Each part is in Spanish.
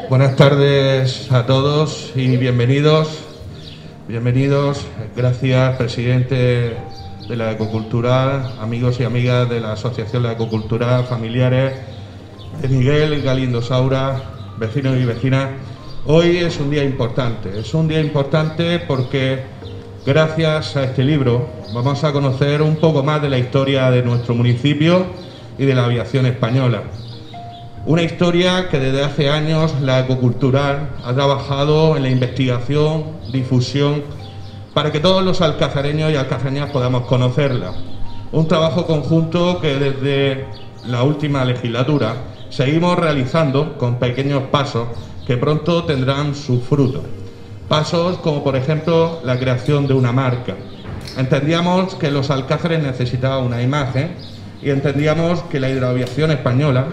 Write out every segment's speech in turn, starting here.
Buenas tardes a todos y bienvenidos. Bienvenidos, gracias presidente de la Ecocultural, amigos y amigas de la Asociación de la Ecocultural, familiares de Miguel Galindo Saura, vecinos y vecinas. Hoy es un día importante porque gracias a este libro vamos a conocer un poco más de la historia de nuestro municipio y de la aviación española. Una historia que desde hace años la Ecocultural ha trabajado en la investigación, difusión, para que todos los alcazareños y alcazareñas podamos conocerla. Un trabajo conjunto que desde la última legislatura seguimos realizando con pequeños pasos que pronto tendrán sus frutos. Pasos como, por ejemplo, la creación de una marca. Entendíamos que los alcázares necesitaban una imagen y entendíamos que la hidroaviación española,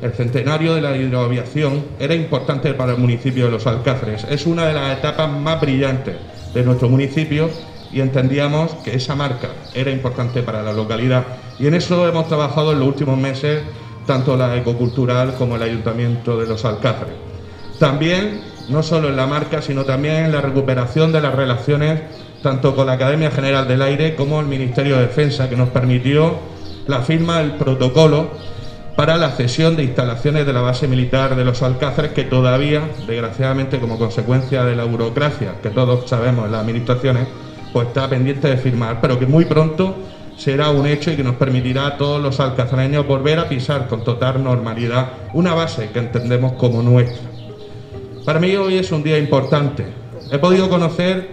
el centenario de la hidroaviación, era importante para el municipio de Los Alcázares. Es una de las etapas más brillantes de nuestro municipio y entendíamos que esa marca era importante para la localidad. Y en eso hemos trabajado en los últimos meses, tanto la Ecocultural como el Ayuntamiento de Los Alcázares. También, no solo en la marca, sino también en la recuperación de las relaciones tanto con la Academia General del Aire como el Ministerio de Defensa, que nos permitió la firma del protocolo para la cesión de instalaciones de la base militar de Los Alcázares, que todavía, desgraciadamente, como consecuencia de la burocracia que todos sabemos en las administraciones, pues está pendiente de firmar, pero que muy pronto será un hecho y que nos permitirá a todos los alcazareños volver a pisar con total normalidad una base que entendemos como nuestra. Para mí hoy es un día importante. He podido conocer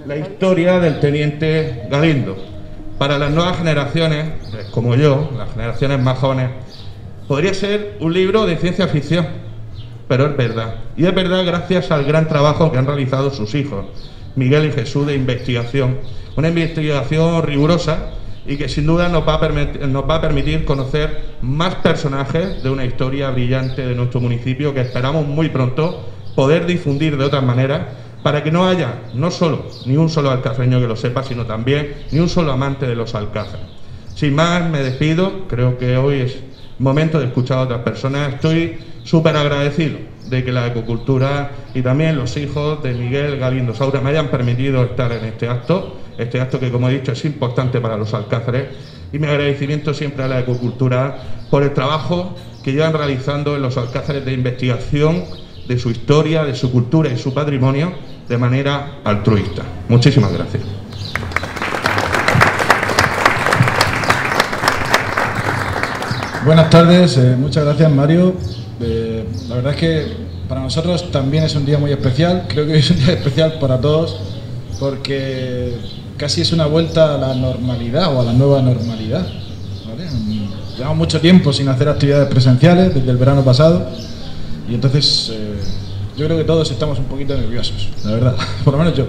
la historia del teniente Galindo. Para las nuevas generaciones, como yo, las generaciones más jóvenes, podría ser un libro de ciencia ficción, pero es verdad. Y es verdad gracias al gran trabajo que han realizado sus hijos, Miguel y Jesús, de investigación. Una investigación rigurosa y que sin duda nos va a permitir conocer más personajes de una historia brillante de nuestro municipio que esperamos muy pronto poder difundir de otras maneras, para que no haya no solo ni un solo alcazareño que lo sepa, sino también ni un solo amante de los alcázares. Sin más, me despido. Creo que hoy es momento de escuchar a otras personas. Estoy súper agradecido de que la Ecocultura y también los hijos de Miguel Galindo Saura me hayan permitido estar en este acto que, como he dicho, es importante para los alcázares, y mi agradecimiento siempre a la Ecocultura por el trabajo que llevan realizando en los alcázares de investigación de su historia, de su cultura y su patrimonio de manera altruista. Muchísimas gracias. Buenas tardes, muchas gracias, Mario. La verdad es que para nosotros también es un día muy especial. Creo que es un día especial para todos porque casi es una vuelta a la normalidad o a la nueva normalidad, ¿vale? Llevamos mucho tiempo sin hacer actividades presenciales desde el verano pasado y entonces yo creo que todos estamos un poquito nerviosos, la verdad, por lo menos yo.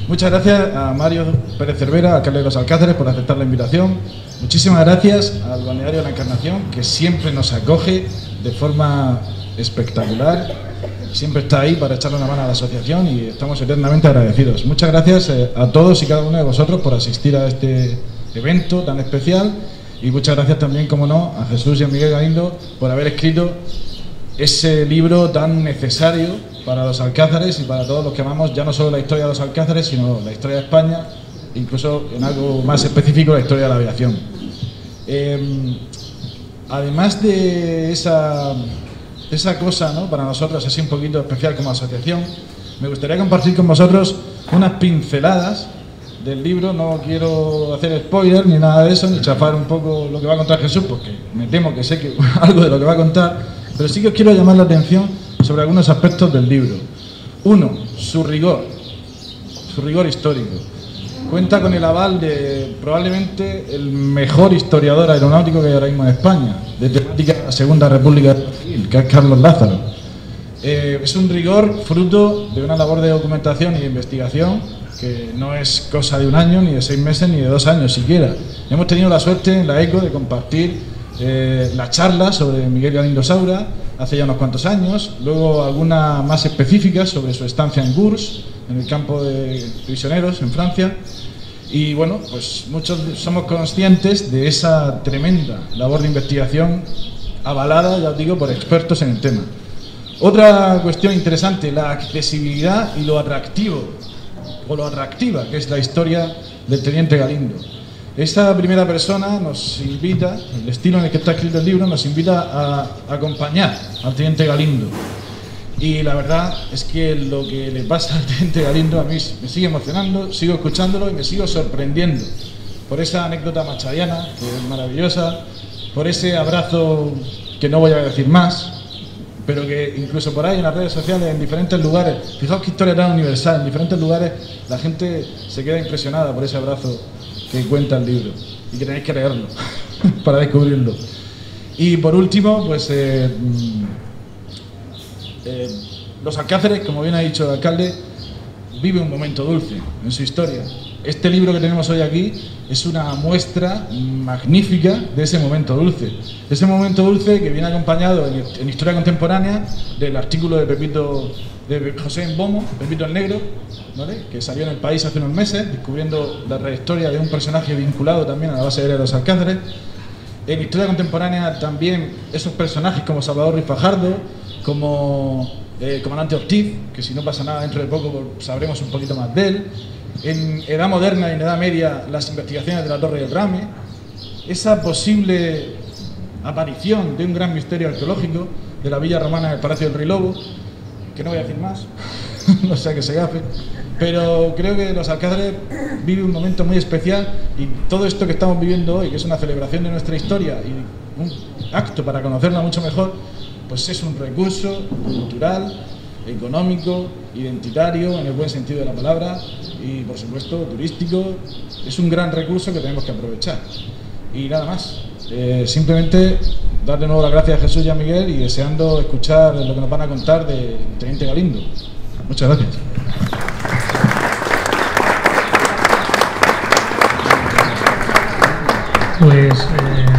Muchas gracias a Mario Pérez Cervera, alcalde de Los Alcázares, por aceptar la invitación. Muchísimas gracias al Balneario La Encarnación, que siempre nos acoge de forma espectacular. Siempre está ahí para echarle una mano a la asociación y estamos eternamente agradecidos. Muchas gracias a todos y cada uno de vosotros por asistir a este evento tan especial. Y muchas gracias también, como no, a Jesús y a Miguel Galindo por haber escrito ese libro tan necesario para los alcázares y para todos los que amamos ya no solo la historia de los alcázares, sino la historia de España, incluso en algo más específico, la historia de la aviación. Además de esa cosa, ¿no?, para nosotros así un poquito especial como asociación, me gustaría compartir con vosotros unas pinceladas del libro. No quiero hacer spoiler ni nada de eso, ni chafar un poco lo que va a contar Jesús, porque me temo que sé que algo de lo que va a contar, pero sí que os quiero llamar la atención sobre algunos aspectos del libro. Uno, su rigor histórico. Cuenta con el aval de probablemente el mejor historiador aeronáutico que hay ahora mismo en España, de temática de la Segunda República de Brasil, que es Carlos Lázaro. Es un rigor fruto de una labor de documentación y de investigación que no es cosa de un año, ni de 6 meses, ni de 2 años siquiera. Hemos tenido la suerte en la ECO de compartir la charla sobre Miguel Galindo Saura hace ya unos cuantos años, luego alguna más específica sobre su estancia en Gurs, en el campo de prisioneros en Francia, y bueno, pues muchos somos conscientes de esa tremenda labor de investigación avalada, ya os digo, por expertos en el tema. Otra cuestión interesante, la accesibilidad y lo atractivo, o lo atractiva que es la historia del Teniente Galindo. Esta primera persona nos invita, el estilo en el que está escrito el libro, nos invita a acompañar al Teniente Galindo. Y la verdad es que lo que le pasa al Teniente Galindo a mí me sigue emocionando, sigo escuchándolo y me sigo sorprendiendo por esa anécdota machadiana, que es maravillosa, por ese abrazo que no voy a decir más, pero que incluso por ahí en las redes sociales, en diferentes lugares, fijaos qué historia tan universal, en diferentes lugares la gente se queda impresionada por ese abrazo que cuenta el libro y que tenéis que leerlo para descubrirlo. Y por último, pues los Alcáceres, como bien ha dicho el alcalde, vive un momento dulce en su historia. Este libro que tenemos hoy aquí es una muestra magnífica de ese momento dulce. Ese momento dulce que viene acompañado en historia contemporánea del artículo de José Mbomo, Pepito el Negro, ¿vale?, que salió en El País hace unos meses, descubriendo la trayectoria de un personaje vinculado también a la base aérea de los Alcáceres. En historia contemporánea también esos personajes como Salvador Ruiz Fajardo, como Comandante Ortiz, que si no pasa nada dentro de poco sabremos un poquito más de él. En Edad Moderna y en Edad Media, las investigaciones de la Torre del Rame, esa posible aparición de un gran misterio arqueológico de la villa romana del Palacio del Rey Lobo, que no voy a decir más, no sé que se gafe, pero creo que los Alcáceres viven un momento muy especial y todo esto que estamos viviendo hoy, que es una celebración de nuestra historia y un acto para conocerla mucho mejor, pues es un recurso cultural, económico, identitario, en el buen sentido de la palabra, y por supuesto turístico. Es un gran recurso que tenemos que aprovechar. Y nada más, simplemente dar de nuevo las gracias a Jesús y a Miguel y deseando escuchar lo que nos van a contar del Teniente Galindo. Muchas gracias. Pues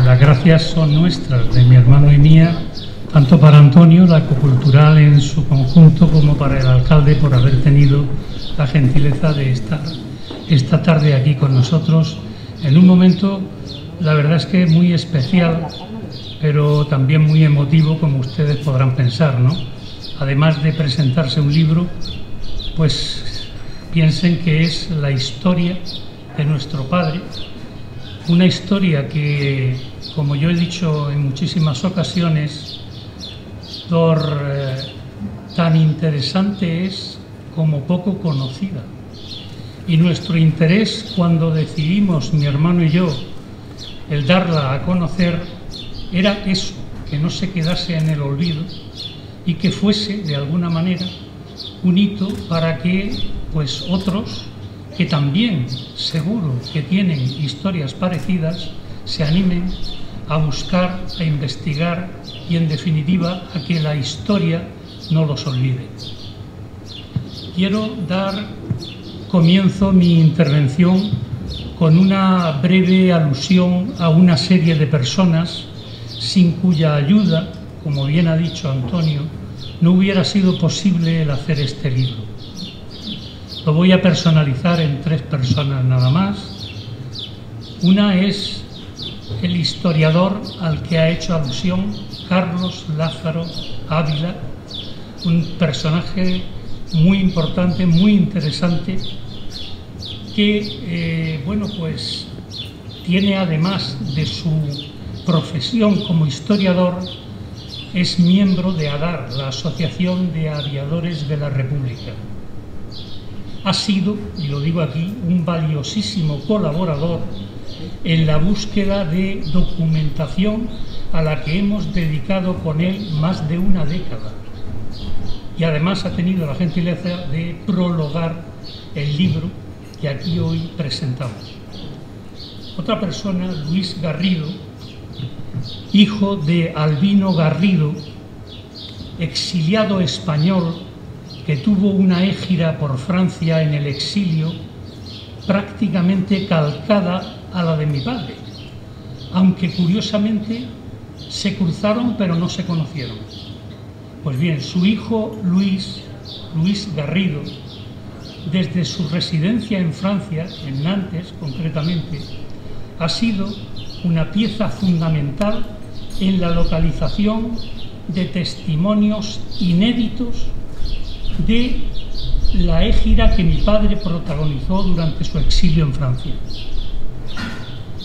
las gracias son nuestras, de mi hermano y mía, tanto para Antonio, la ecocultural en su conjunto, como para el alcalde por haber tenido la gentileza de estar esta tarde aquí con nosotros en un momento, la verdad es que muy especial, pero también muy emotivo, como ustedes podrán pensar, ¿no? Además de presentarse un libro, pues piensen que es la historia de nuestro padre, una historia que, como yo he dicho en muchísimas ocasiones, tan interesante es como poco conocida. Y nuestro interés cuando decidimos, mi hermano y yo, el darla a conocer, era eso, que no se quedase en el olvido y que fuese, de alguna manera, un hito para que pues otros, que también seguro que tienen historias parecidas, se animen a buscar, a investigar y, en definitiva, a que la historia no los olvide. Quiero dar comienzo mi intervención con una breve alusión a una serie de personas sin cuya ayuda, como bien ha dicho Antonio, no hubiera sido posible el hacer este libro. Lo voy a personalizar en 3 personas nada más. Una es el historiador al que ha hecho alusión, Carlos Lázaro Ávila, un personaje muy importante, muy interesante, que bueno, pues tiene, además de su profesión como historiador, es miembro de ADAR, la Asociación de Aviadores de la República. Ha sido, y lo digo aquí, un valiosísimo colaborador en la búsqueda de documentación a la que hemos dedicado con él más de una década. Y además ha tenido la gentileza de prologar el libro que aquí hoy presentamos. Otra persona, Luis Garrido, hijo de Albino Garrido, exiliado español que tuvo una égira por Francia en el exilio prácticamente calcada a la de mi padre, aunque curiosamente se cruzaron pero no se conocieron. Pues bien, su hijo Luis Garrido, desde su residencia en Francia, en Nantes concretamente, ha sido una pieza fundamental en la localización de testimonios inéditos de la égira que mi padre protagonizó durante su exilio en Francia.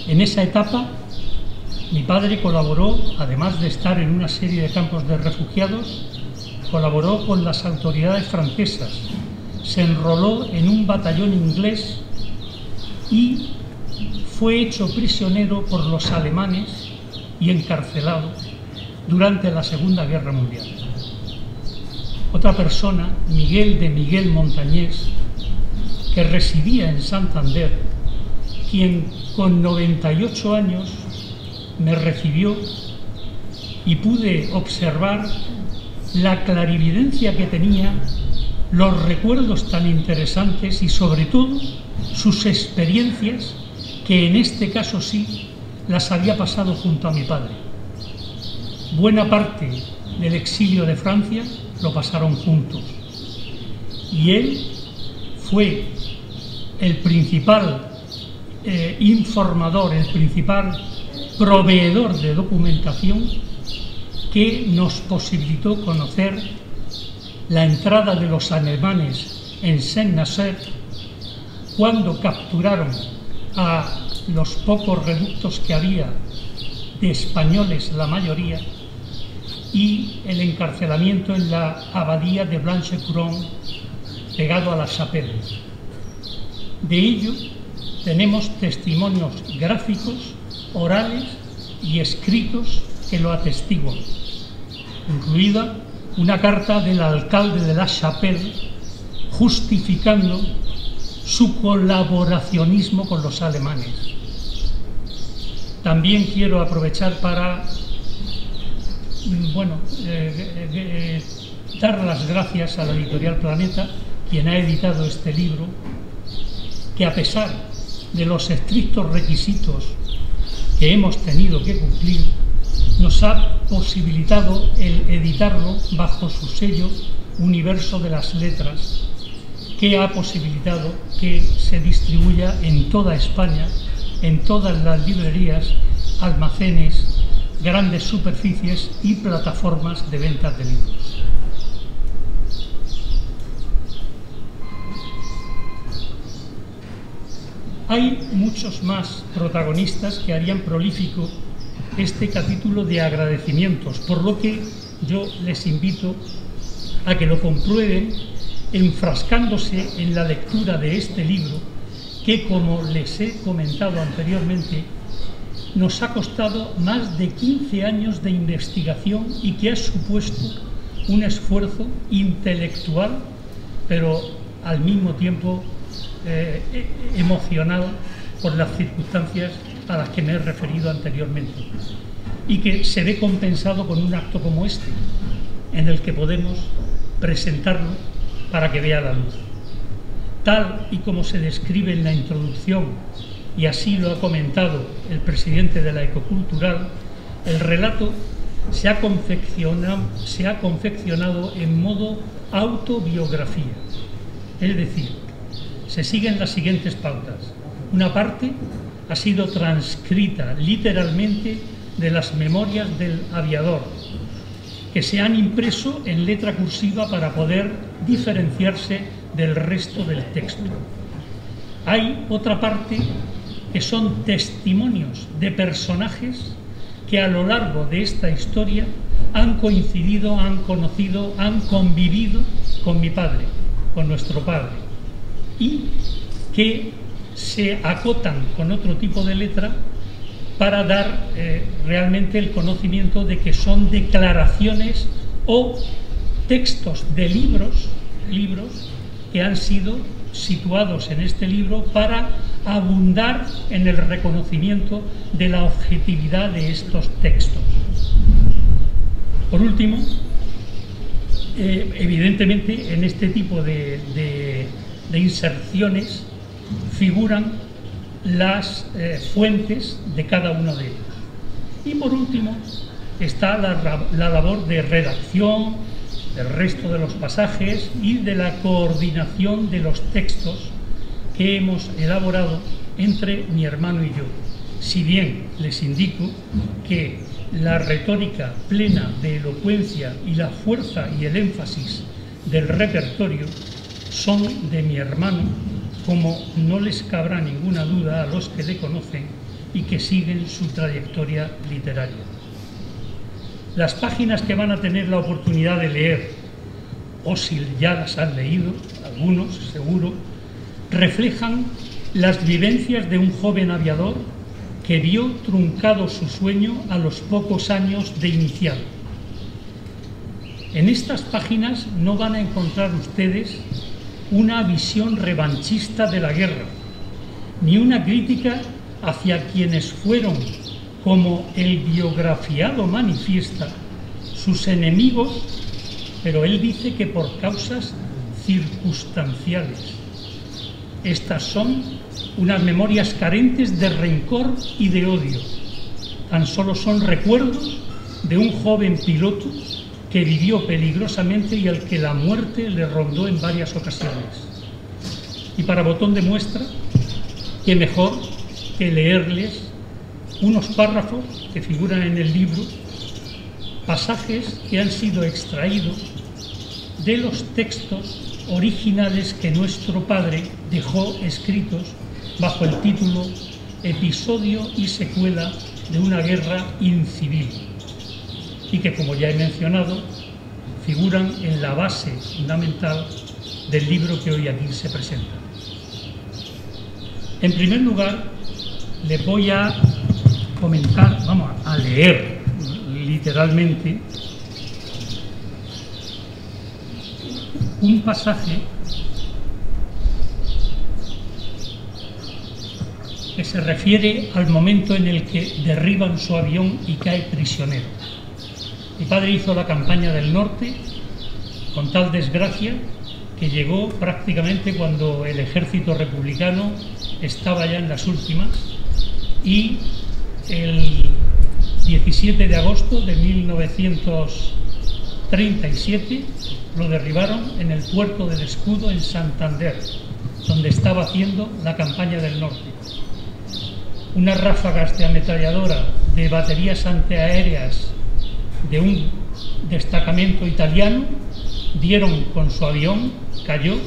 En esa etapa, mi padre colaboró, además de estar en una serie de campos de refugiados, colaboró con las autoridades francesas, se enroló en un batallón inglés y fue hecho prisionero por los alemanes y encarcelado durante la Segunda Guerra Mundial. Otra persona, Miguel de Miguel Montañés, que residía en Santander, quien con 98 años me recibió y pude observar la clarividencia que tenía, los recuerdos tan interesantes y sobre todo sus experiencias, que en este caso sí las había pasado junto a mi padre. Buena parte del exilio de Francia lo pasaron juntos y él fue el principal informador, el principal proveedor de documentación que nos posibilitó conocer la entrada de los alemanes en Saint-Nazaire cuando capturaron a los pocos reductos que había, de españoles la mayoría, y el encarcelamiento en la abadía de Blanche-Couronne, pegado a la Chapelle. De ello tenemos testimonios gráficos, orales y escritos que lo atestiguan, incluida una carta del alcalde de la Chapelle justificando su colaboracionismo con los alemanes. También quiero aprovechar para dar las gracias a la editorial Planeta, quien ha editado este libro, que a pesar de los estrictos requisitos que hemos tenido que cumplir, nos ha posibilitado el editarlo bajo su sello Universo de las Letras, que ha posibilitado que se distribuya en toda España, en todas las librerías, almacenes, grandes superficies y plataformas de ventas de libros. Hay muchos más protagonistas que harían prolífico este capítulo de agradecimientos, por lo que yo les invito a que lo comprueben enfrascándose en la lectura de este libro que, como les he comentado anteriormente, nos ha costado más de 15 años de investigación y que ha supuesto un esfuerzo intelectual, pero al mismo tiempo emocional por las circunstancias a las que me he referido anteriormente, y que se ve compensado con un acto como este, en el que podemos presentarlo para que vea la luz. Tal y como se describe en la introducción, y así lo ha comentado el presidente de la Ecocultural, el relato se ha confeccionado en modo autobiografía, es decir, se siguen las siguientes pautas. Una parte ha sido transcrita literalmente de las memorias del aviador, que se han impreso en letra cursiva para poder diferenciarse del resto del texto. Hay otra parte que son testimonios de personajes que a lo largo de esta historia han coincidido, han conocido, han convivido con mi padre, con nuestro padre, y que se acotan con otro tipo de letra para dar realmente el conocimiento de que son declaraciones o textos de libros que han sido situados en este libro para abundar en el reconocimiento de la objetividad de estos textos. Por último, evidentemente en este tipo de inserciones figuran las fuentes de cada uno de ellos. Y por último está la labor de redacción del resto de los pasajes y de la coordinación de los textos que hemos elaborado entre mi hermano y yo. Si bien les indico que la retórica plena de elocuencia y la fuerza y el énfasis del repertorio son de mi hermano, como no les cabrá ninguna duda a los que le conocen y que siguen su trayectoria literaria. Las páginas que van a tener la oportunidad de leer, o si ya las han leído, algunos seguro, reflejan las vivencias de un joven aviador que vio truncado su sueño a los pocos años de iniciado. En estas páginas no van a encontrar ustedes una visión revanchista de la guerra, ni una crítica hacia quienes fueron, como el biografiado manifiesta, sus enemigos, pero él dice que por causas circunstanciales. Estas son unas memorias carentes de rencor y de odio. Tan solo son recuerdos de un joven piloto que vivió peligrosamente y al que la muerte le rondó en varias ocasiones. Y para botón de muestra, qué mejor que leerles unos párrafos que figuran en el libro, pasajes que han sido extraídos de los textos originales que nuestro padre dejó escritos bajo el título Episodio y secuela de una guerra incivil, y que, como ya he mencionado, figuran en la base fundamental del libro que hoy aquí se presenta. En primer lugar, les voy a comentar, vamos a leer literalmente un pasaje que se refiere al momento en el que derriban su avión y cae prisionero. Mi padre hizo la campaña del norte con tal desgracia que llegó prácticamente cuando el ejército republicano estaba ya en las últimas, y el 17 de agosto de 1937 lo derribaron en el puerto del Escudo en Santander, donde estaba haciendo la campaña del norte. Unas ráfagas de ametralladora de baterías antiaéreas de un destacamento italiano dieron con su avión, cayó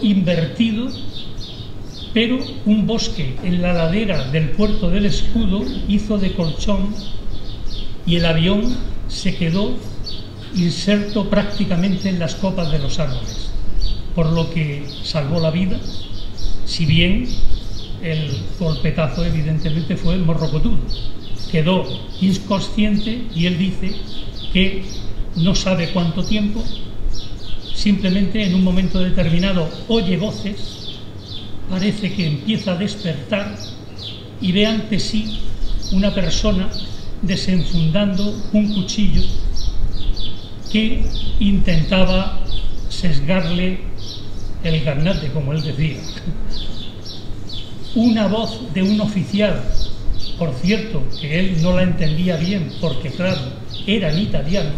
invertido, pero un bosque en la ladera del puerto del Escudo hizo de colchón y el avión se quedó inserto prácticamente en las copas de los árboles, por lo que salvó la vida, si bien el golpetazo evidentemente fue morrocotudo. Quedó inconsciente y él dice que no sabe cuánto tiempo, simplemente en un momento determinado oye voces, parece que empieza a despertar y ve ante sí una persona desenfundando un cuchillo que intentaba sesgarle el garnate, como él decía. Una voz de un oficial, por cierto, que él no la entendía bien porque, claro, eran italianos,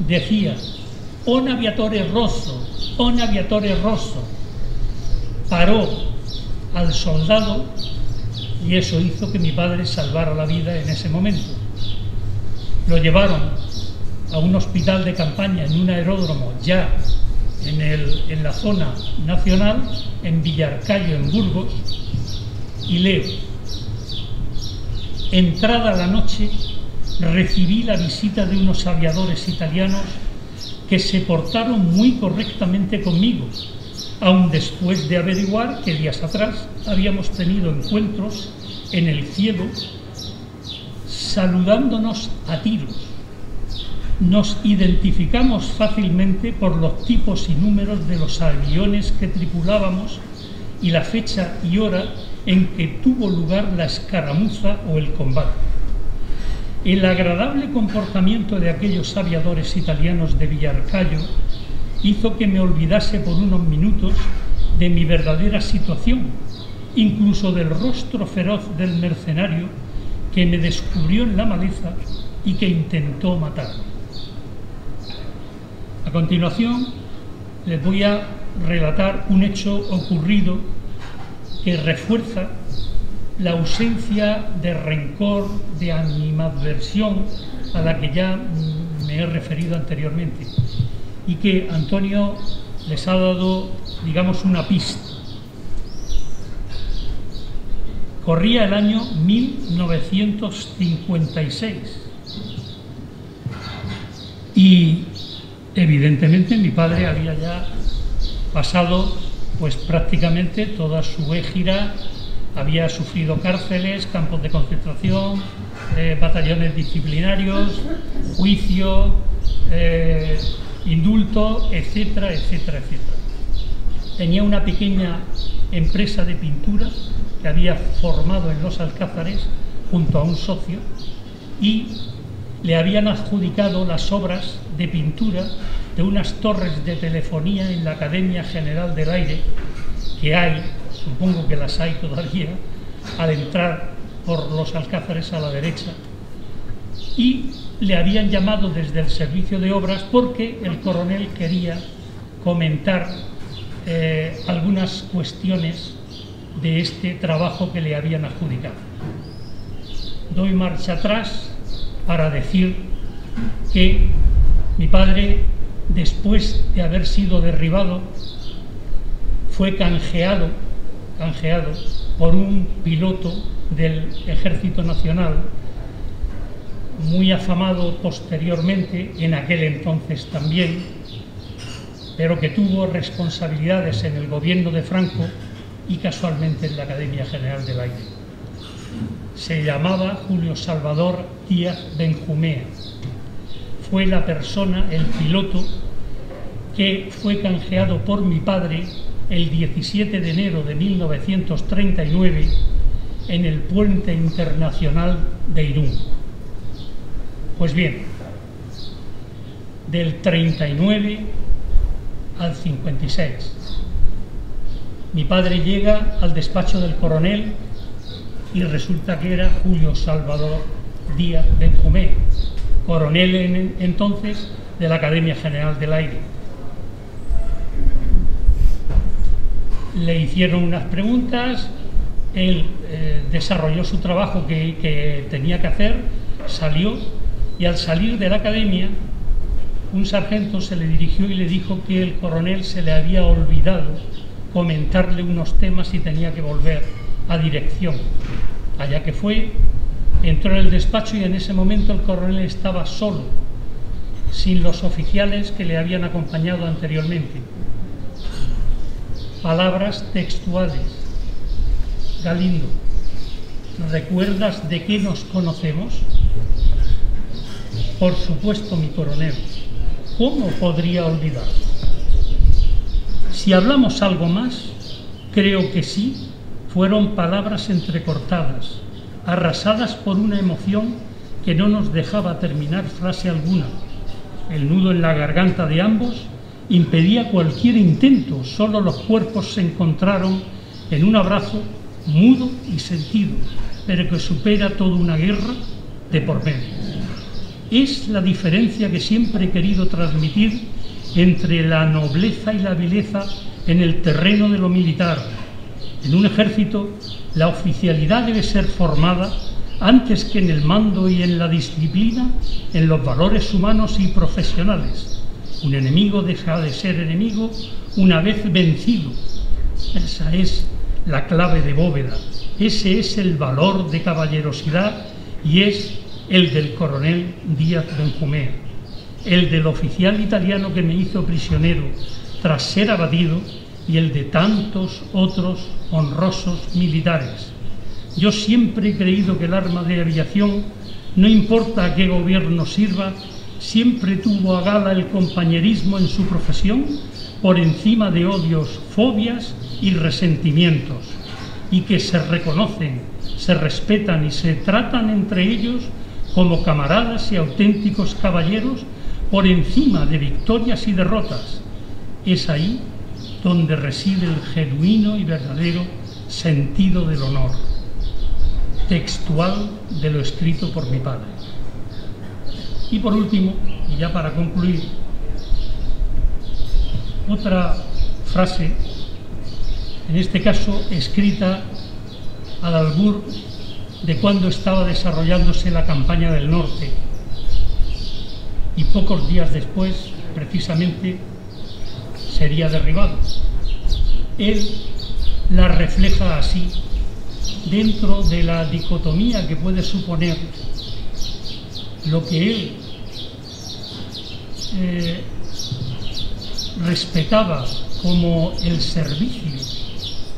decía: «Un aviatore rosso, un aviatore rosso». Paró al soldado y eso hizo que mi padre salvara la vida en ese momento. Lo llevaron a un hospital de campaña en un aeródromo ya en la zona nacional, en Villarcayo, en Burgos, y leo: entrada la noche, recibí la visita de unos aviadores italianos que se portaron muy correctamente conmigo, aun después de averiguar que días atrás habíamos tenido encuentros en el cielo, saludándonos a tiros. Nos identificamos fácilmente por los tipos y números de los aviones que tripulábamos y la fecha y hora en que tuvo lugar la escaramuza o el combate. El agradable comportamiento de aquellos aviadores italianos de Villarcayo hizo que me olvidase por unos minutos de mi verdadera situación, incluso del rostro feroz del mercenario que me descubrió en la maleza y que intentó matarme. A continuación, les voy a relatar un hecho ocurrido que refuerza la ausencia de rencor, de animadversión a la que ya me he referido anteriormente, y que Antonio les ha dado, digamos, una pista. Corría el año 1956 y evidentemente mi padre había ya pasado pues prácticamente toda su égira, había sufrido cárceles, campos de concentración, batallones disciplinarios, juicio, indulto, etcétera, etcétera, etcétera. Tenía una pequeña empresa de pintura que había formado en Los Alcázares junto a un socio y le habían adjudicado las obras de pintura de unas torres de telefonía en la Academia General del Aire que hay, supongo que las hay todavía, al entrar por Los Alcázares a la derecha, y le habían llamado desde el servicio de obras porque el coronel quería comentar algunas cuestiones de este trabajo que le habían adjudicado. Doy marcha atrás para decir que mi padre, después de haber sido derribado, fue canjeado por un piloto del Ejército Nacional, muy afamado posteriormente, en aquel entonces también, pero que tuvo responsabilidades en el gobierno de Franco y casualmente en la Academia General del Aire. Se llamaba Julio Salvador Díaz Benjumea. Fue la persona, el piloto, que fue canjeado por mi padre el 17 de enero de 1939 en el puente internacional de Irún. Pues bien, del 39 al 56. Mi padre llega al despacho del coronel y resulta que era Julio Salvador Díaz Benjumea, coronel entonces de la Academia General del Aire. Le hicieron unas preguntas, él desarrolló su trabajo que tenía que hacer, salió, y al salir de la academia un sargento se le dirigió y le dijo que el coronel se le había olvidado comentarle unos temas y tenía que volver a dirección. Allá que fue, entró en el despacho y en ese momento el coronel estaba solo, sin los oficiales que le habían acompañado anteriormente. Palabras textuales. Galindo, ¿recuerdas de qué nos conocemos? Por supuesto, mi coronel. ¿Cómo podría olvidar? Si hablamos algo más, creo que sí, fueron palabras entrecortadas, arrasadas por una emoción que no nos dejaba terminar frase alguna. El nudo en la garganta de ambos impedía cualquier intento, solo los cuerpos se encontraron en un abrazo mudo y sentido, pero que supera toda una guerra de por medio. Es la diferencia que siempre he querido transmitir entre la nobleza y la vileza en el terreno de lo militar. En un ejército, la oficialidad debe ser formada antes que en el mando y en la disciplina, en los valores humanos y profesionales. Un enemigo deja de ser enemigo una vez vencido. Esa es la clave de Bóveda. Ese es el valor de caballerosidad y es el del coronel Díaz Benjumea, el del oficial italiano que me hizo prisionero tras ser abatido y el de tantos otros honrosos militares. Yo siempre he creído que el arma de aviación, no importa a qué gobierno sirva, siempre tuvo a gala el compañerismo en su profesión por encima de odios, fobias y resentimientos, y que se reconocen, se respetan y se tratan entre ellos como camaradas y auténticos caballeros por encima de victorias y derrotas. Es ahí donde reside el genuino y verdadero sentido del honor. Textual de lo escrito por mi padre. Y por último, y ya para concluir, otra frase, en este caso escrita al albur de cuando estaba desarrollándose la campaña del norte, y pocos días después, precisamente, sería derribado. Él la refleja así, dentro de la dicotomía que puede suponer lo que él respetaba como el servicio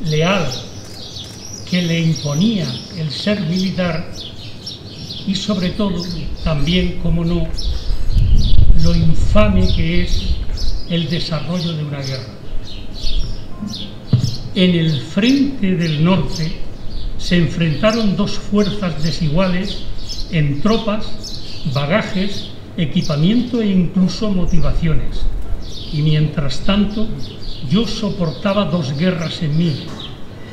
leal que le imponía el ser militar, y sobre todo también, como no, lo infame que es el desarrollo de una guerra. En el frente del norte se enfrentaron dos fuerzas desiguales en tropas, bagajes, equipamiento e incluso motivaciones. Y mientras tanto, yo soportaba dos guerras en mí,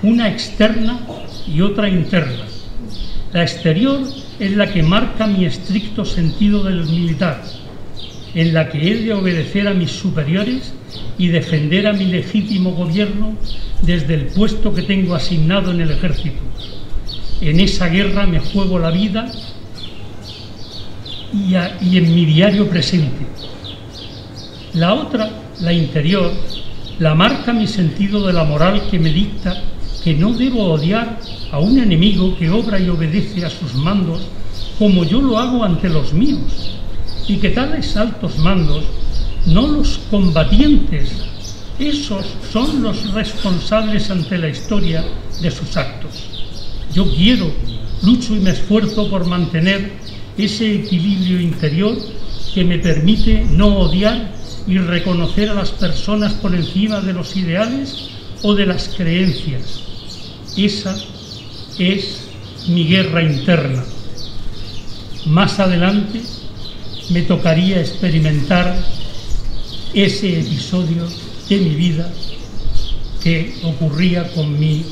una externa y otra interna. La exterior es la que marca mi estricto sentido del militar, en la que he de obedecer a mis superiores y defender a mi legítimo gobierno desde el puesto que tengo asignado en el ejército. En esa guerra me juego la vida y en mi diario presente. La otra, la interior, la marca mi sentido de la moral, que me dicta que no debo odiar a un enemigo que obra y obedece a sus mandos como yo lo hago ante los míos, y que tales altos mandos, no los combatientes, esos son los responsables ante la historia de sus actos. Yo quiero, lucho y me esfuerzo por mantener ese equilibrio interior que me permite no odiar y reconocer a las personas por encima de los ideales o de las creencias. Esa es mi guerra interna. Más adelante me tocaría experimentar ese episodio de mi vida que ocurría con mi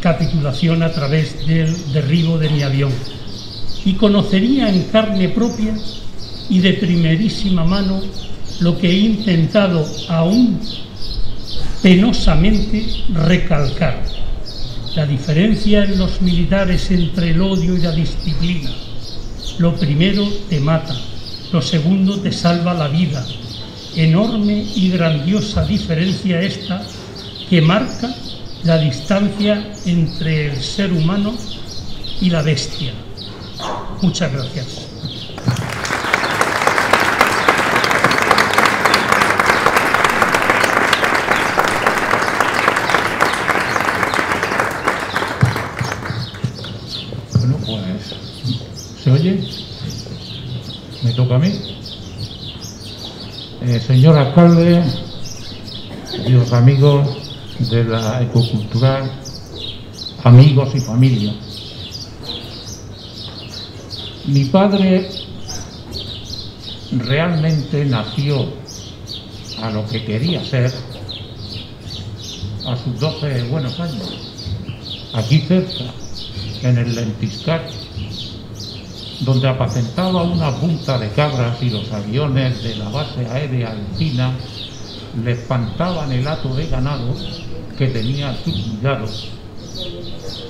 capitulación a través del derribo de mi avión, y conocería en carne propia y de primerísima mano lo que he intentado aún penosamente recalcar: la diferencia en los militares entre el odio y la disciplina. Lo primero te mata, lo segundo te salva la vida. Enorme y grandiosa diferencia esta, que marca la distancia entre el ser humano y la bestia. Muchas gracias. Bueno, pues, ¿se oye? ¿Me toca a mí? Señor alcalde, queridos amigos de la Ecocultural, amigos y familia. Mi padre realmente nació a lo que quería ser a sus 12 buenos años, aquí cerca, en el Lentiscar, donde apacentaba una punta de cabras y los aviones de la base aérea alpina le espantaban el hato de ganado que tenía a su cuidado,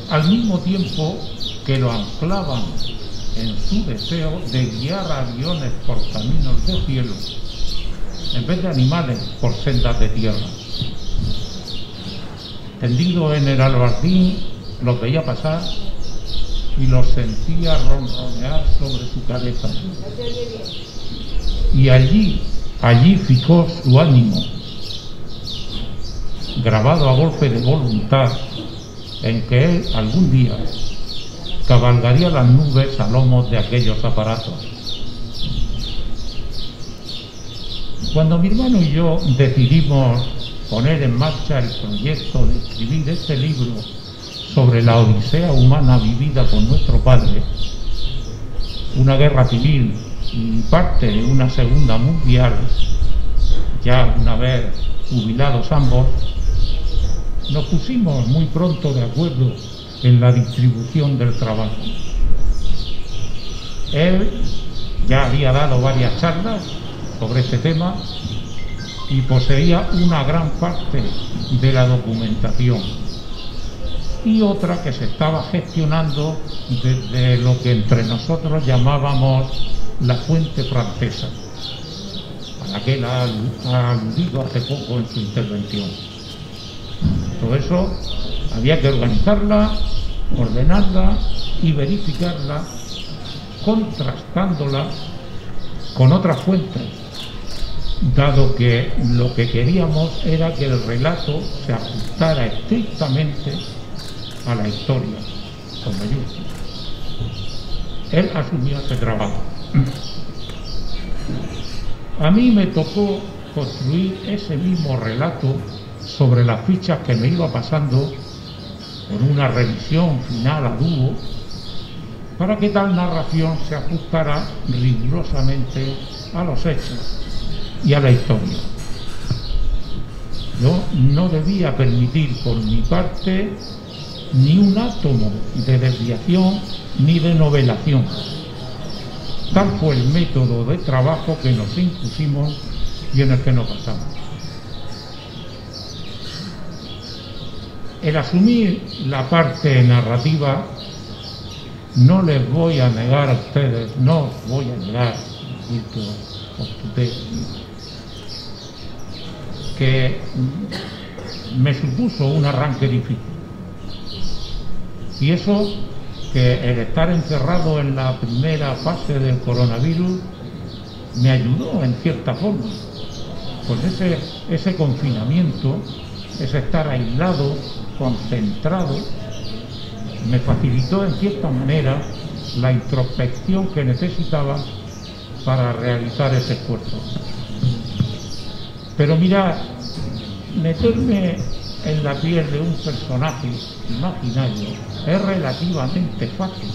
al mismo tiempo que lo anclaban en su deseo de guiar aviones por caminos de cielo en vez de animales por sendas de tierra. Tendido en el albardín, los veía pasar y los sentía ronronear sobre su cabeza. Y allí fijó su ánimo, grabado a golpe de voluntad, en que él algún día cabalgaría las nubes a lomos de aquellos aparatos. Cuando mi hermano y yo decidimos poner en marcha el proyecto de escribir este libro sobre la odisea humana vivida por nuestro padre, una guerra civil y parte de una segunda mundial, ya una vez jubilados ambos, nos pusimos muy pronto de acuerdo en la distribución del trabajo. Él ya había dado varias charlas sobre este tema y poseía una gran parte de la documentación. y otra que se estaba gestionando desde lo que entre nosotros llamábamos la fuente francesa, a la que él ha aludido hace poco en su intervención. Todo eso había que organizarla, ordenarla y verificarla, contrastándola con otras fuentes, dado que lo que queríamos era que el relato se ajustara estrictamente a la historia, con mayúsculas. Él asumió ese trabajo. A mí me tocó construir ese mismo relato sobre las fichas que me iba pasando con una revisión final a dúo, para que tal narración se ajustara rigurosamente a los hechos y a la historia. Yo no debía permitir por mi parte ni un átomo de desviación ni de novelación. Tal fue el método de trabajo que nos impusimos y en el que nos basamos. El asumir la parte narrativa, no les voy a negar a ustedes, no os voy a negar, que me supuso un arranque difícil. Y eso, que el estar encerrado en la primera fase del coronavirus me ayudó en cierta forma. Pues ese confinamiento, ese estar aislado, concentrado, me facilitó en cierta manera la introspección que necesitaba para realizar ese esfuerzo. Pero mirad, meterme en la piel de un personaje imaginario es relativamente fácil.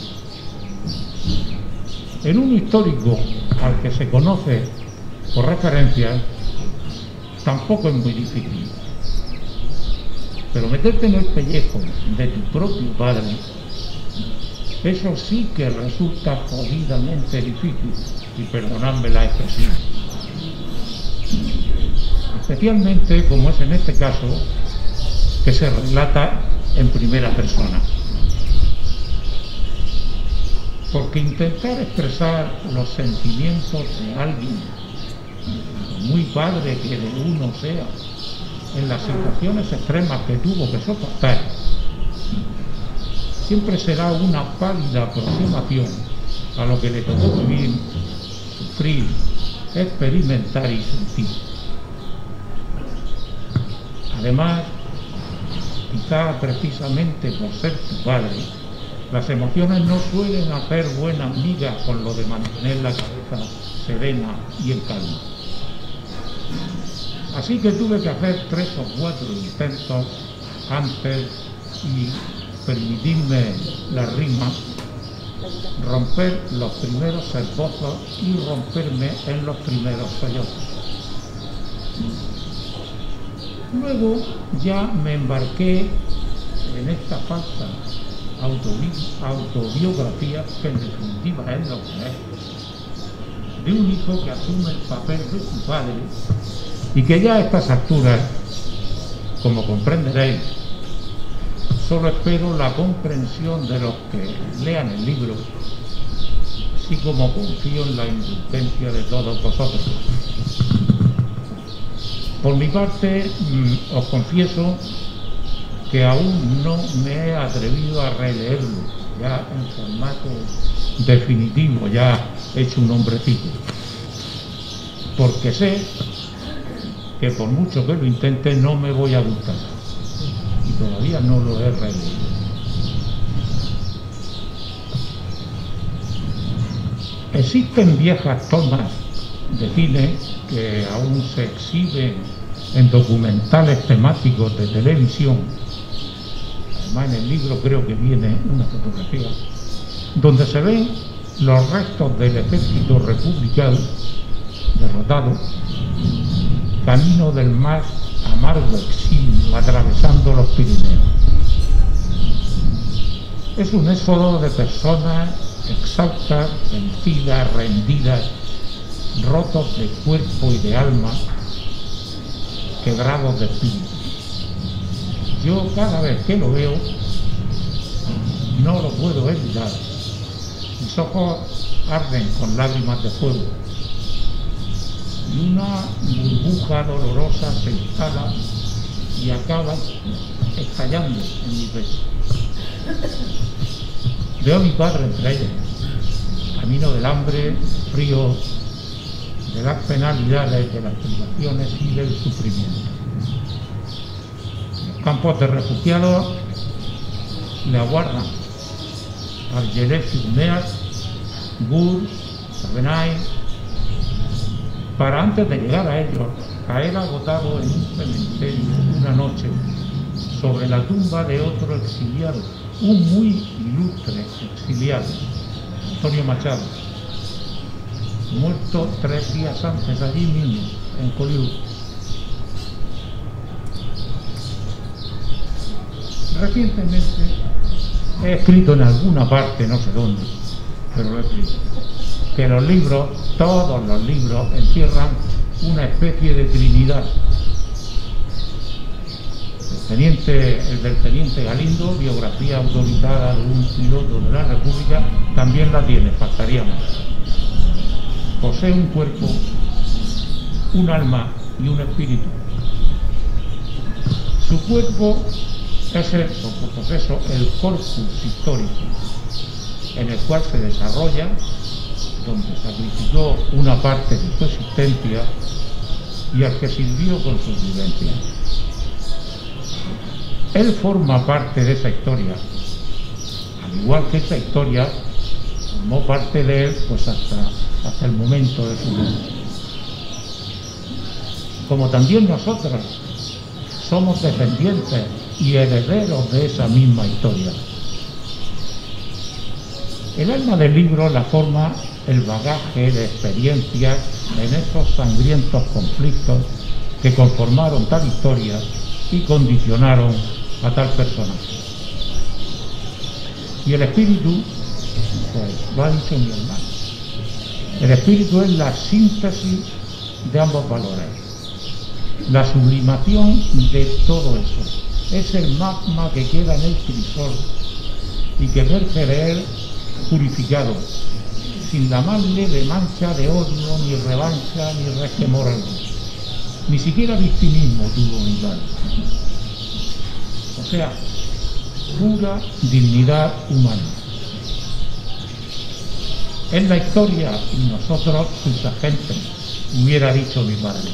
En un histórico al que se conoce por referencia, tampoco es muy difícil. Pero meterte en el pellejo de tu propio padre, eso sí que resulta jodidamente difícil, y perdonadme la expresión. Especialmente como es en este caso, que se relata en primera persona. Porque intentar expresar los sentimientos de alguien, muy padre que de uno sea, en las situaciones extremas que tuvo que soportar, siempre será una pálida aproximación a lo que le tocó vivir, sufrir, experimentar y sentir. Además, quizá precisamente por ser tu padre, las emociones no suelen hacer buenas migas con lo de mantener la cabeza serena y en calma. Así que tuve que hacer 3 o 4 intentos antes y permitirme la rima, romper los primeros esbozos y romperme en los primeros sollozos. Luego ya me embarqué en esta falsa autobiografía, que en definitiva es lo que es, de un hijo que asume el papel de su padre y que ya a estas alturas, como comprenderéis, solo espero la comprensión de los que lean el libro, así como confío en la indulgencia de todos vosotros. Por mi parte, os confieso que aún no me he atrevido a releerlo, ya en formato definitivo, ya hecho un hombrecito, porque sé que por mucho que lo intente no me voy a gustar, y todavía no lo he releído. Existen viejas tomas de cine que aún se exhiben en documentales temáticos de televisión. Además, en el libro creo que viene una fotografía donde se ven los restos del ejército republicano derrotado, camino del más amargo exilio, atravesando los Pirineos. Es un éxodo de personas exhaustas, vencidas, rendidas, rotos de cuerpo y de alma, quebrados de espíritu. Yo cada vez que lo veo no lo puedo evitar. Mis ojos arden con lágrimas de fuego y una burbuja dolorosa se instala y acaba estallando en mi pecho. Veo a mi padre entre ellos, camino del hambre, frío, de las penalidades, de las privaciones y del sufrimiento. Los campos de refugiados le aguardan Argelès-sur-Mer, Gurs, Savenay, para antes de llegar a ellos, caer agotado en un cementerio una noche sobre la tumba de otro exiliado, un muy ilustre exiliado, Antonio Machado, muerto 3 días antes allí mismo, en Collioure. Recientemente he escrito en alguna parte, no sé dónde, pero lo he escrito, que los libros, todos los libros, encierran una especie de trinidad. El del teniente Galindo, biografía autorizada de un piloto de la República, también la tiene, faltaría más. Posee un cuerpo, un alma y un espíritu. Su cuerpo es el corpus histórico, en el cual se desarrolla, donde sacrificó una parte de su existencia y al que sirvió con sus vivencias. Él forma parte de esa historia, al igual que esa historia formó parte de él pues hasta el momento de su muerte. Como también nosotros somos descendientes y herederos de esa misma historia. El alma del libro la forma el bagaje de experiencias en esos sangrientos conflictos que conformaron tal historia y condicionaron a tal personaje. Y el espíritu, pues lo ha dicho mi hermano, el espíritu es la síntesis de ambos valores, la sublimación de todo eso. Es el magma que queda en el crisol y que emerge de él purificado, sin la más leve mancha de odio, ni revancha, ni resquemor alguno. Ni siquiera victimismo tuvo mi padre. O sea, pura dignidad humana. Es la historia y nosotros sus agentes, hubiera dicho mi padre.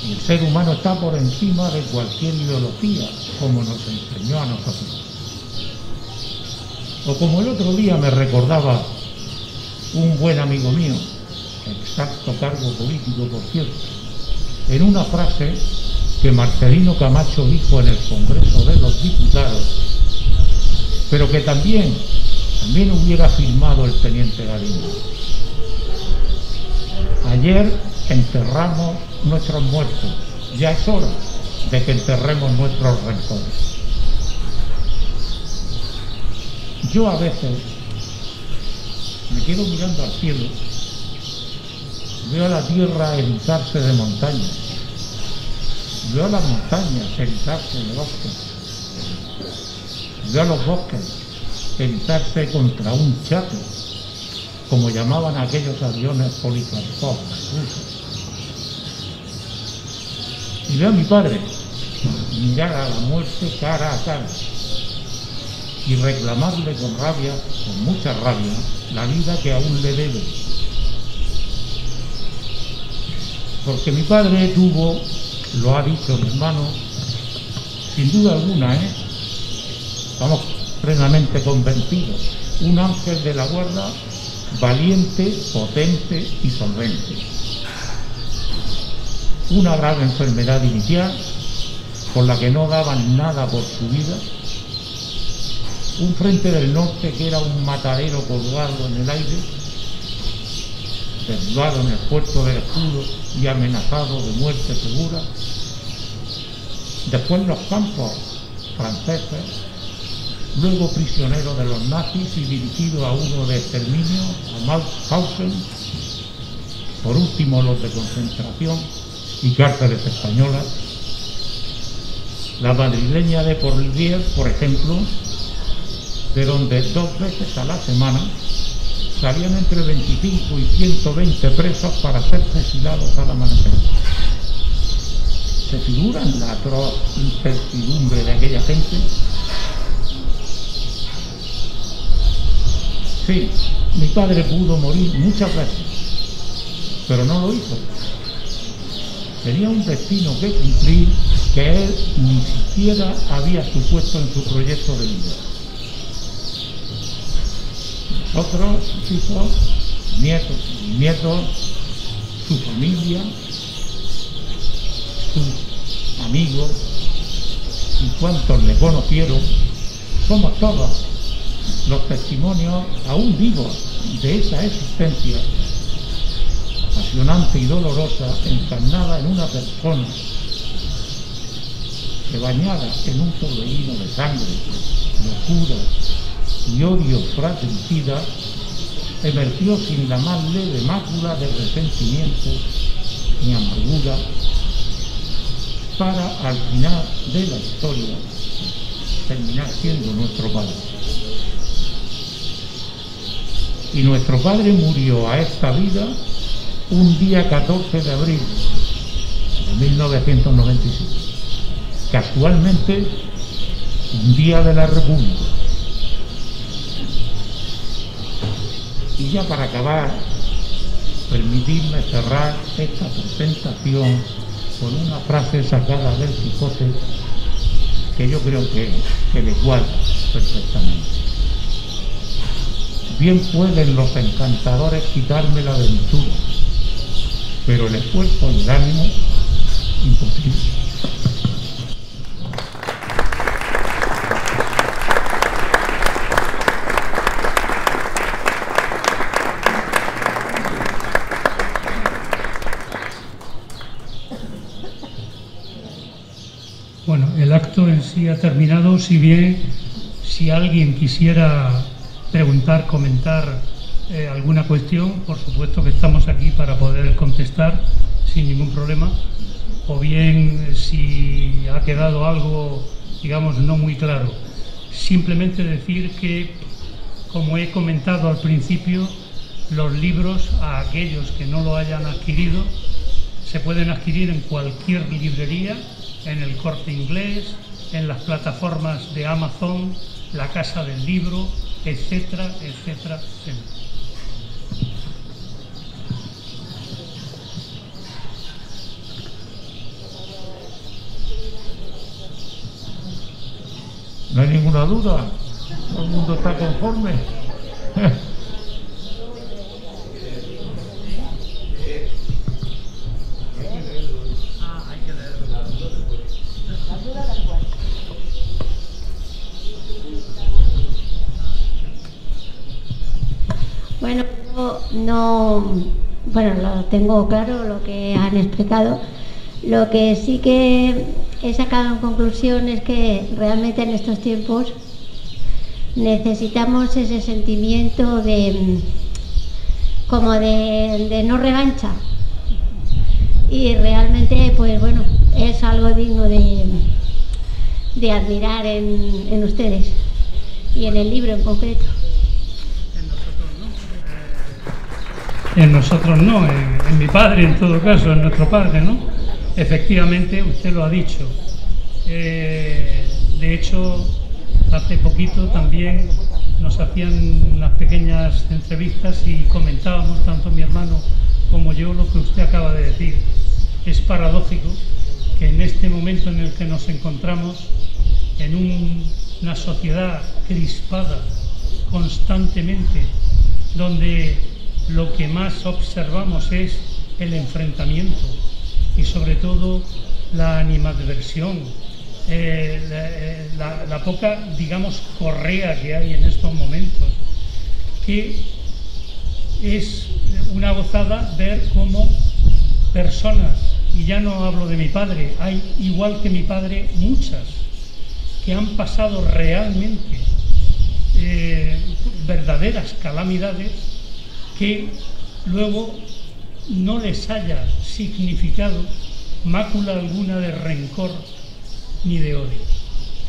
Y el ser humano está por encima de cualquier ideología, como nos enseñó a nosotros. O como el otro día me recordaba un buen amigo mío, exacto cargo político por cierto, en una frase que Marcelino Camacho dijo en el Congreso de los Diputados, pero que también hubiera firmado el teniente Galindo. Ayer enterramos nuestros muertos, ya es hora de que enterremos nuestros rencores. Yo a veces me quedo mirando al cielo, veo a la tierra erizarse de montañas, veo a las montañas erizarse de bosques, veo a los bosques erizarse contra un chato, como llamaban aquellos aviones Polikarpov rusos. Y veo a mi padre mirar a la muerte cara a cara y reclamarle con rabia, con mucha rabia, la vida que aún le debe. Porque mi padre tuvo, lo ha dicho mi hermano, sin duda alguna, estamos plenamente convencidos, un ángel de la guarda valiente, potente y solvente. Una grave enfermedad inicial, por la que no daban nada por su vida, un frente del norte que era un matadero colgado en el aire, derribado en el puerto del Escudo y amenazado de muerte segura. Después los campos franceses, luego prisionero de los nazis y dirigido a uno de exterminio, a Mauthausen, por último los de concentración y cárceles españolas. La madrileña de Porlier, por ejemplo, de donde 2 veces a la semana salían entre 25 y 120 presos para ser fusilados al amanecer. ¿Se figuran la atroz incertidumbre de aquella gente? Sí, mi padre pudo morir muchas veces, pero no lo hizo. Tenía un destino que cumplir que él ni siquiera había supuesto en su proyecto de vida. Nosotros, sus hijos, nietos y nietos, su familia, sus amigos y cuantos le conocieron, somos todos los testimonios aún vivos de esa existencia apasionante y dolorosa encarnada en una persona que, bañada en un torbellino de sangre, locura y odio fratricida, emergió sin la más leve mácula de resentimiento ni amargura para, al final de la historia, terminar siendo nuestro padre. Y nuestro padre murió a esta vida un día 14 de abril de 1995, casualmente un día de la República. Y ya para acabar, permitidme cerrar esta presentación con una frase sacada del Quijote que yo creo que le guarda perfectamente. Bien pueden los encantadores quitarme la aventura, pero el esfuerzo y el ánimo, imposible. Bueno, el acto en sí ha terminado, si alguien quisiera preguntar, comentar alguna cuestión, por supuesto que estamos aquí para poder contestar sin ningún problema, o bien si ha quedado algo, digamos, no muy claro. Simplemente decir que, como he comentado al principio, los libros, a aquellos que no lo hayan adquirido, se pueden adquirir en cualquier librería, en el Corte Inglés, en las plataformas de Amazon, la Casa del Libro, etcétera, etcétera, etcétera. No hay ninguna duda, todo el mundo está conforme. Bueno, lo tengo claro lo que han explicado. Lo que sí que he sacado en conclusión es que realmente en estos tiempos necesitamos ese sentimiento de no revancha, y realmente pues bueno, es algo digno de admirar en ustedes y en el libro en concreto. En nosotros no, en mi padre en todo caso, en nuestro padre, ¿no? Efectivamente, usted lo ha dicho. De hecho, hace poquito también nos hacían unas pequeñas entrevistas y comentábamos, tanto mi hermano como yo, lo que usted acaba de decir. Es paradójico que en este momento en el que nos encontramos, en una sociedad crispada constantemente, donde lo que más observamos es el enfrentamiento y sobre todo la animadversión, la poca, digamos, correa que hay en estos momentos, que es una gozada ver cómo personas, y ya no hablo de mi padre, hay igual que mi padre muchas que han pasado realmente verdaderas calamidades que luego no les haya significado mácula alguna de rencor ni de odio,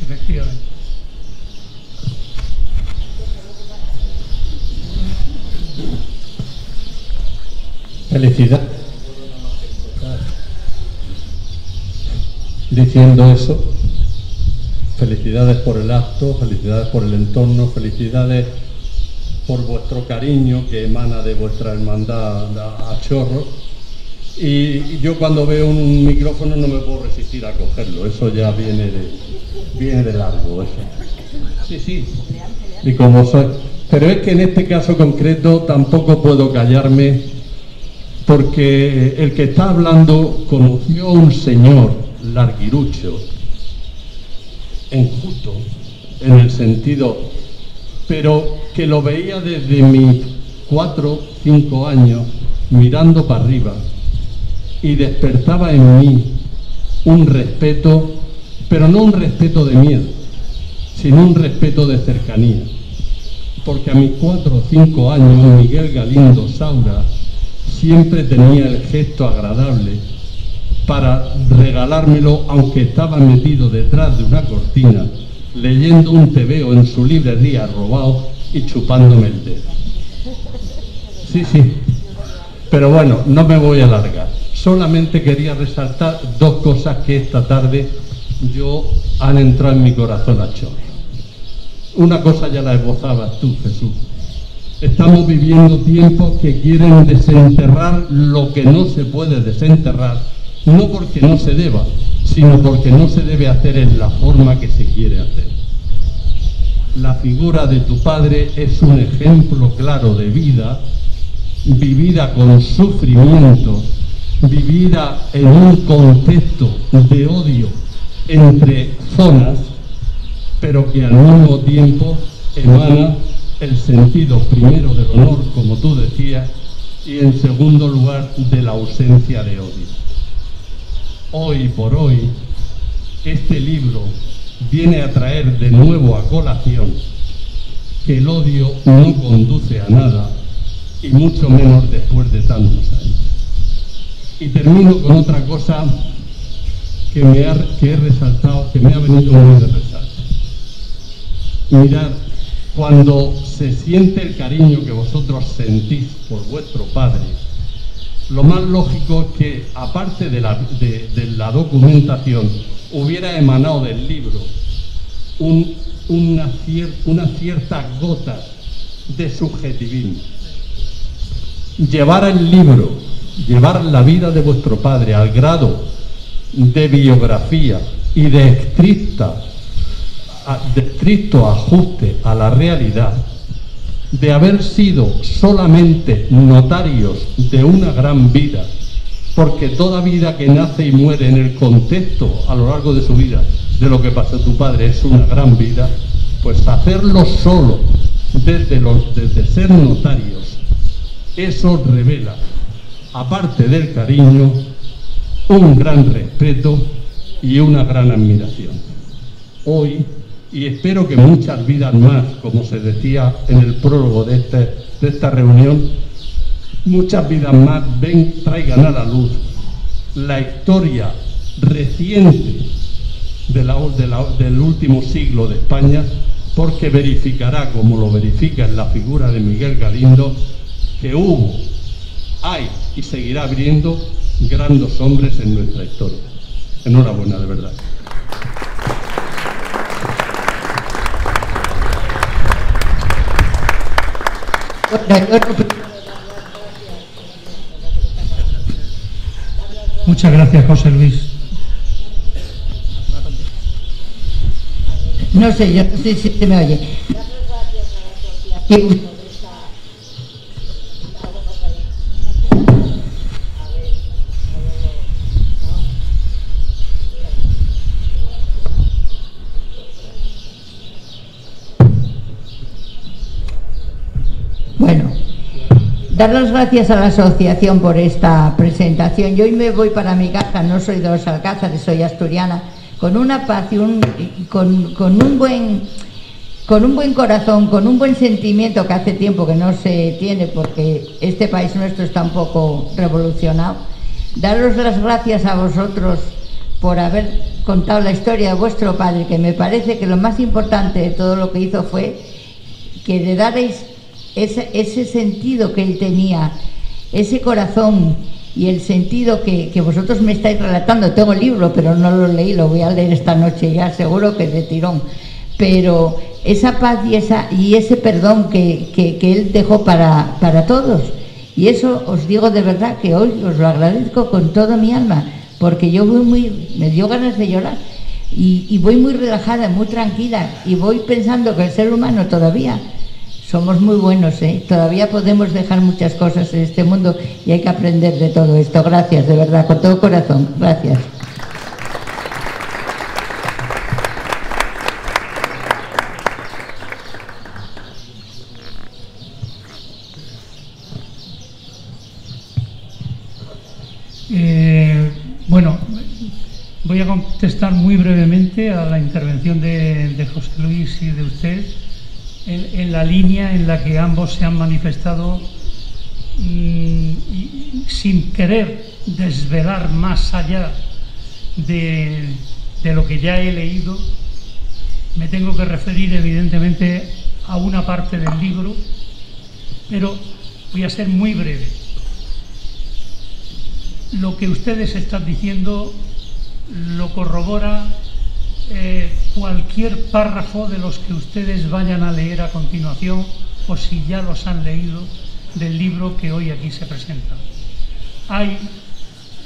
efectivamente. Felicidad. Diciendo eso, felicidades por el acto, felicidades por el entorno, felicidades por vuestro cariño que emana de vuestra hermandad a chorro. Y yo cuando veo un micrófono no me puedo resistir a cogerlo, eso ya viene de largo, eso. Sí. Y como soy. Pero es que en este caso concreto tampoco puedo callarme, porque el que está hablando conoció a un señor larguirucho, enjuto, en el sentido, pero que lo veía desde mis 4 o 5 años mirando para arriba y despertaba en mí un respeto, pero no un respeto de miedo, sino un respeto de cercanía. Porque a mis 4 o 5 años Miguel Galindo Saura siempre tenía el gesto agradable para regalármelo, aunque estaba metido detrás de una cortina, leyendo un tebeo en su librería robado y chupándome el dedo. Sí. Pero bueno, no me voy a alargar. Solamente quería resaltar 2 cosas que esta tarde han entrado en mi corazón a chorro. Una cosa ya la esbozabas tú, Jesús. Estamos viviendo tiempos que quieren desenterrar lo que no se puede desenterrar, no porque no se deba, sino porque no se debe hacer en la forma que se quiere hacer. La figura de tu padre es un ejemplo claro de vida, vivida con sufrimiento, vivida en un contexto de odio entre zonas, pero que al mismo tiempo emana el sentido primero del honor, como tú decías, y en segundo lugar de la ausencia de odio. Hoy por hoy, este libro viene a traer de nuevo a colación que el odio no conduce a nada, y mucho menos después de tantos años. Y termino con otra cosa que he resaltado, que me ha venido muy de resalto. Mirad, cuando se siente el cariño que vosotros sentís por vuestro padre, lo más lógico es que, aparte de la documentación, hubiera emanado del libro unas ciertas gotas de subjetivismo. Llevar el libro, llevar la vida de vuestro padre al grado de biografía y de estricto ajuste a la realidad, de haber sido solamente notarios de una gran vida, porque toda vida que nace y muere en el contexto a lo largo de su vida de lo que pasó tu padre es una gran vida, pues hacerlo solo desde ser notarios, eso revela, aparte del cariño, un gran respeto y una gran admiración. Hoy, y espero que muchas vidas más, como se decía en el prólogo de esta reunión, muchas vidas más traigan a la luz la historia reciente del último siglo de España, porque verificará, como lo verifica en la figura de Miguel Galindo, que hubo, hay y seguirá habiendo grandes hombres en nuestra historia. Enhorabuena, de verdad. Muchas gracias, José Luis. No sé, yo no sé si se me oye. Bueno, dar las gracias a la asociación por esta presentación. Yo hoy me voy para mi casa, no soy de los Alcázares, soy asturiana, con una paz y con un buen corazón, con un buen sentimiento que hace tiempo que no se tiene porque este país nuestro está un poco revolucionado. Daros las gracias a vosotros por haber contado la historia de vuestro padre, que me parece que lo más importante de todo lo que hizo fue que le darais ese sentido que él tenía ese corazón y el sentido que vosotros me estáis relatando. Tengo el libro, pero no lo leí, lo voy a leer esta noche ya, seguro que de tirón. Pero esa paz y ese perdón que él dejó para todos. Y eso os digo de verdad que hoy os lo agradezco con toda mi alma, porque yo me dio ganas de llorar. Y voy muy relajada, muy tranquila, y voy pensando que el ser humano todavía somos muy buenos, ¿eh? Todavía podemos dejar muchas cosas en este mundo y hay que aprender de todo esto. Gracias, de verdad, con todo corazón. Gracias. Bueno, voy a contestar muy brevemente a la intervención de José Luis y de usted en la línea en la que ambos se han manifestado, sin querer desvelar más allá de lo que ya he leído. Me tengo que referir evidentemente a una parte del libro, pero voy a ser muy breve. Lo que ustedes están diciendo lo corrobora cualquier párrafo de los que ustedes vayan a leer a continuación, o si ya los han leído, del libro que hoy aquí se presenta. Hay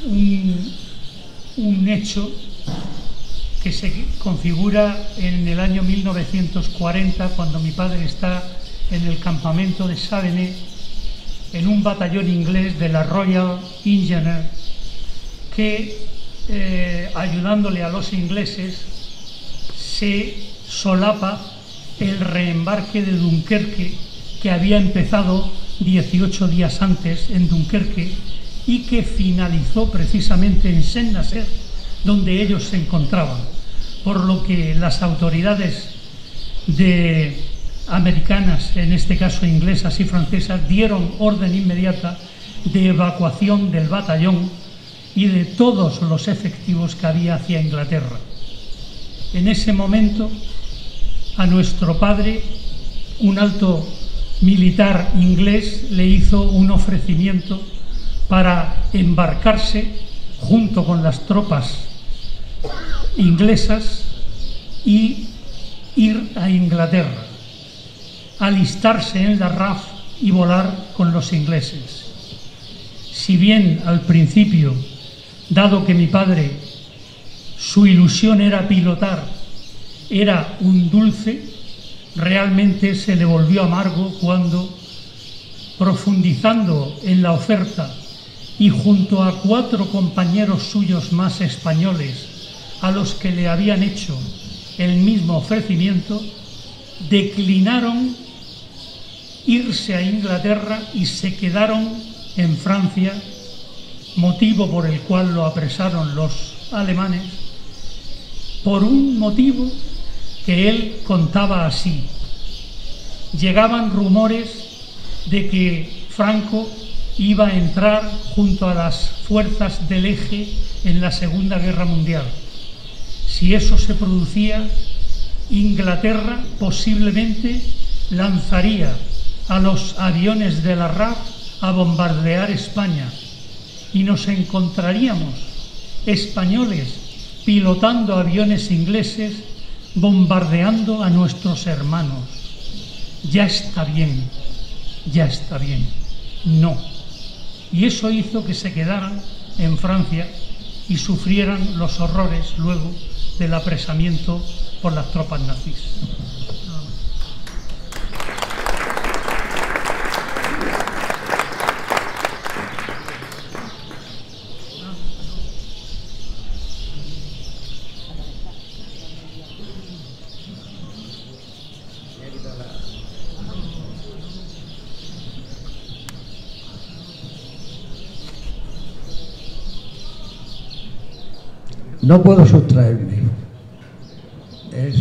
un hecho que se configura en el año 1940, cuando mi padre está en el campamento de Savenay, en un batallón inglés de la Royal Engineer, que ayudándole a los ingleses se solapa el reembarque de Dunkerque, que había empezado 18 días antes en Dunkerque y que finalizó precisamente en Saint-Nazaire, donde ellos se encontraban, por lo que las autoridades americanas, en este caso inglesas y francesas, dieron orden inmediata de evacuación del batallón y de todos los efectivos que había hacia Inglaterra. En ese momento, a nuestro padre, un alto militar inglés le hizo un ofrecimiento para embarcarse junto con las tropas inglesas y ir a Inglaterra, alistarse en la RAF y volar con los ingleses. Si bien al principio, dado que mi padre, su ilusión era pilotar, era un dulce, realmente se le volvió amargo cuando, profundizando en la oferta y junto a 4 compañeros suyos más españoles a los que le habían hecho el mismo ofrecimiento, declinaron irse a Inglaterra y se quedaron en Francia, motivo por el cual lo apresaron los alemanes, por un motivo que él contaba así. Llegaban rumores de que Franco iba a entrar junto a las fuerzas del Eje en la Segunda Guerra Mundial. Si eso se producía, Inglaterra posiblemente lanzaría a los aviones de la RAF a bombardear España y nos encontraríamos españoles pilotando aviones ingleses bombardeando a nuestros hermanos. Ya está bien, ya está bien. No. Y eso hizo que se quedaran en Francia y sufrieran los horrores luego del apresamiento por las tropas nazis. No puedo sustraerme. Es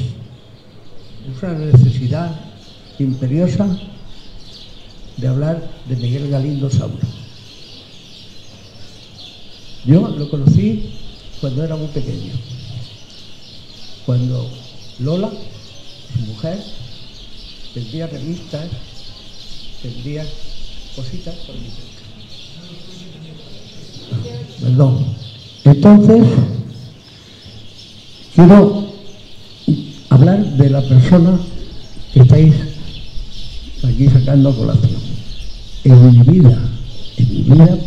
una necesidad imperiosa de hablar de Miguel Galindo Saura. Yo lo conocí cuando era muy pequeño, cuando Lola, su mujer, vendía revistas, vendía cositas por mi cerca. Perdón. Entonces, quiero hablar de la persona que estáis aquí sacando a colación. En mi vida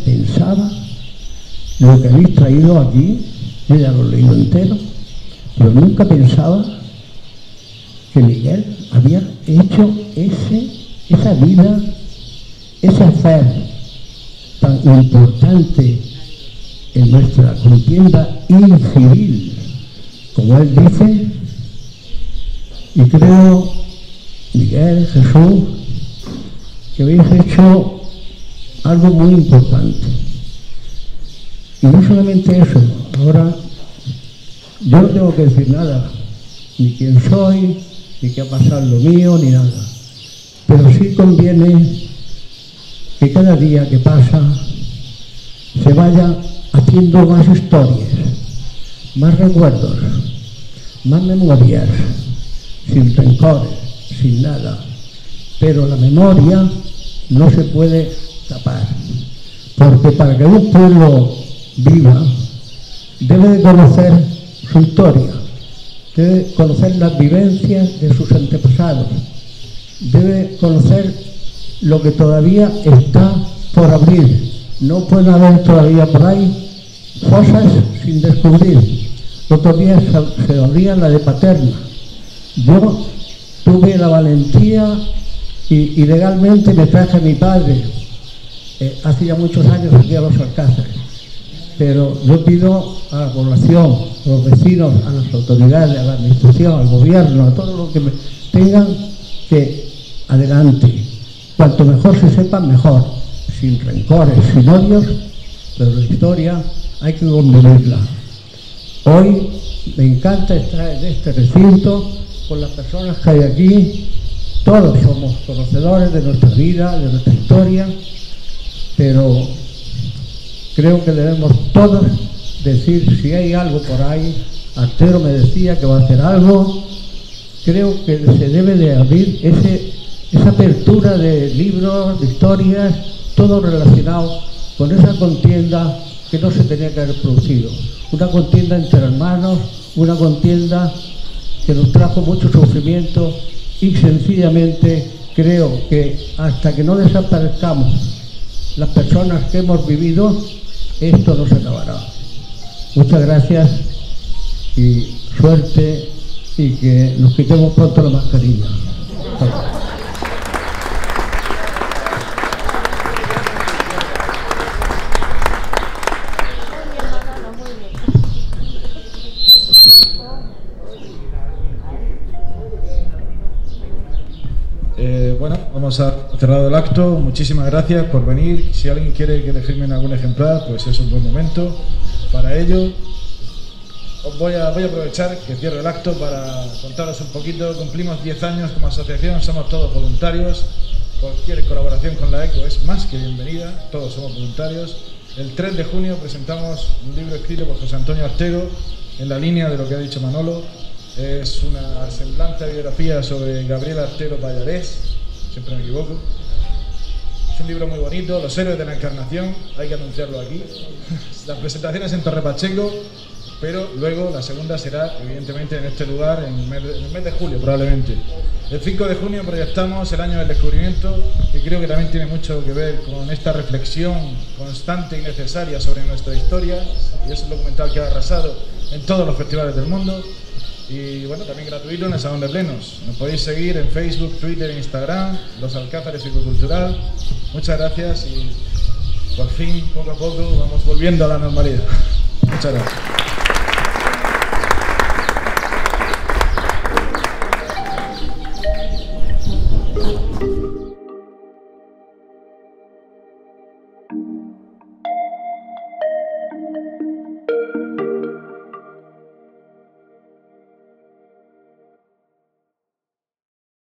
pensaba lo que habéis traído aquí, yo ya lo he leído entero, pero nunca pensaba que Miguel había hecho esa vida, ese hacer tan importante en nuestra contienda incivil, como él dice, y creo, Miguel, Jesús, que habéis hecho algo muy importante. Y no solamente eso, ahora yo no tengo que decir nada, ni quién soy, ni qué ha pasado en lo mío, ni nada. Pero sí conviene que cada día que pasa se vaya haciendo más historias, más recuerdos, más memorias, sin rencores, sin nada. Pero la memoria no se puede tapar, porque para que un pueblo viva debe de conocer su historia, debe conocer las vivencias de sus antepasados, debe conocer lo que todavía está por abrir. No puede haber todavía por ahí fosas sin descubrir. El otro día se abría la de Paterna. Yo tuve la valentía y legalmente me traje a mi padre hace ya muchos años aquí a Los Alcázares. Pero yo pido a la población, a los vecinos, a las autoridades, a la administración, al gobierno, a todos los que tengan que adelante. Cuanto mejor se sepa, mejor. Sin rencores, sin odios, pero la historia hay que convivirla. Hoy me encanta estar en este recinto con las personas que hay aquí. Todos somos conocedores de nuestra vida, de nuestra historia, pero creo que debemos todos decir si hay algo por ahí. Artero me decía que va a hacer algo. Creo que se debe de abrir esa apertura de libros, de historias, todo relacionado con esa contienda que no se tenía que haber producido. Una contienda entre hermanos, una contienda que nos trajo mucho sufrimiento y sencillamente creo que hasta que no desaparezcamos las personas que hemos vivido, esto no se acabará. Muchas gracias y suerte y que nos quitemos pronto la mascarilla. Bueno, vamos a cerrar el acto. Muchísimas gracias por venir. Si alguien quiere que le firmen algún ejemplar, pues es un buen momento para ello. Voy a aprovechar que cierro el acto para contaros un poquito. Cumplimos 10 años como asociación, somos todos voluntarios. Cualquier colaboración con la ECO es más que bienvenida, todos somos voluntarios. El 3 de junio presentamos un libro escrito por José Antonio Artero, en la línea de lo que ha dicho Manolo. Es una semblanza biografía sobre Gabriel Artero Pallarés, siempre me equivoco. Es un libro muy bonito, Los héroes de la encarnación, hay que anunciarlo aquí. Las presentaciones en Torre Pacheco, pero luego la segunda será evidentemente en este lugar en el mes de julio probablemente. El 5 de junio proyectamos El año del descubrimiento, que creo que también tiene mucho que ver con esta reflexión constante y necesaria sobre nuestra historia, y es un documental que ha arrasado en todos los festivales del mundo. Y bueno, también gratuito en el Salón de Plenos. Nos podéis seguir en Facebook, Twitter e Instagram, Los Alcázares Psicocultural. Muchas gracias y por fin, poco a poco, vamos volviendo a la normalidad. Muchas gracias.